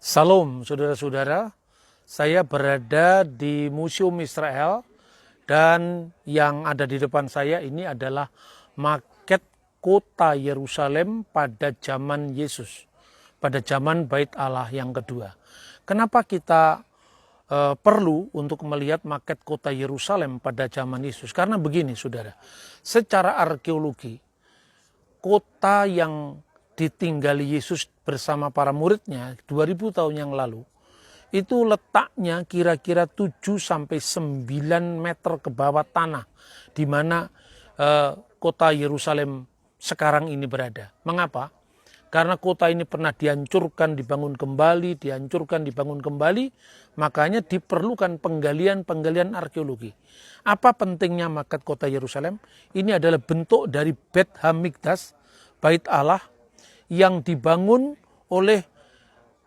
Salam saudara-saudara, saya berada di Museum Israel dan yang ada di depan saya ini adalah maket kota Yerusalem pada zaman Yesus, pada zaman Bait Allah yang kedua. Kenapa kita perlu untuk melihat maket kota Yerusalem pada zaman Yesus? Karena begini saudara, secara arkeologi, kota yang ditinggali Yesus bersama para muridnya 2000 tahun yang lalu, itu letaknya kira-kira 7-9 meter ke bawah tanah, di mana kota Yerusalem sekarang ini berada. Mengapa? Karena kota ini pernah dihancurkan, dibangun kembali, makanya diperlukan penggalian arkeologi. Apa pentingnya maket kota Yerusalem? Ini adalah bentuk dari Bet Hamikdash, Bait Allah, yang dibangun oleh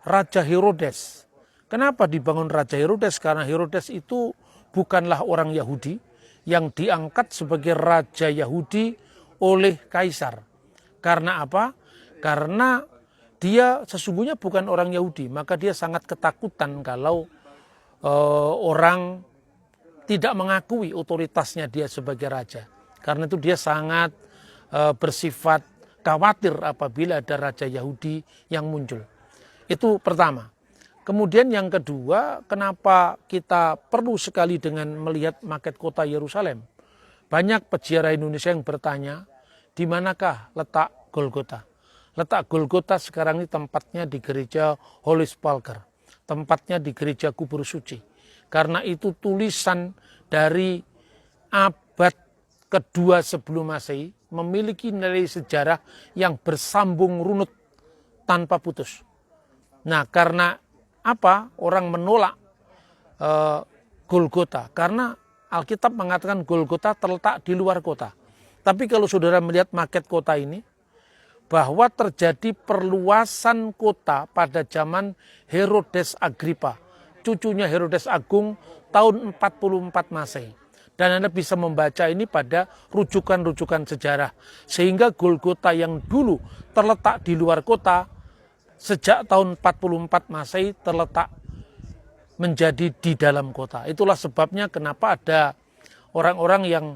Raja Herodes. Kenapa dibangun Raja Herodes? Karena Herodes itu bukanlah orang Yahudi yang diangkat sebagai Raja Yahudi oleh Kaisar. Karena apa? Karena dia sesungguhnya bukan orang Yahudi, maka dia sangat ketakutan kalau orang tidak mengakui otoritasnya dia sebagai raja. Karena itu dia sangat bersifat khawatir apabila ada raja Yahudi yang muncul. Itu pertama. Kemudian yang kedua, kenapa kita perlu sekali dengan melihat maket kota Yerusalem? Banyak peziarah Indonesia yang bertanya, di manakah letak Golgota? Letak Golgota sekarang ini tempatnya di gereja Holy Sepulchre, tempatnya di gereja Kubur Suci. Karena itu tulisan dari abad kedua sebelum Masehi memiliki nilai sejarah yang bersambung runut tanpa putus. Nah, karena apa orang menolak Golgota? Karena Alkitab mengatakan Golgota terletak di luar kota. Tapi kalau saudara melihat maket kota ini, bahwa terjadi perluasan kota pada zaman Herodes Agripa, cucunya Herodes Agung tahun 44 Masehi. Dan Anda bisa membaca ini pada rujukan-rujukan sejarah. Sehingga Golgota yang dulu terletak di luar kota, sejak tahun 44 Masehi terletak menjadi di dalam kota. Itulah sebabnya kenapa ada orang-orang yang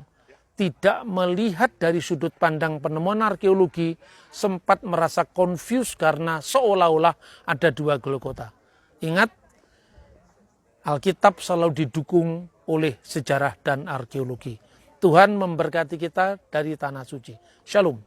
tidak melihat dari sudut pandang penemuan arkeologi, sempat merasa confused karena seolah-olah ada dua Golgota. Ingat, Alkitab selalu didukung oleh sejarah dan arkeologi. Tuhan memberkati kita dari tanah suci. Shalom.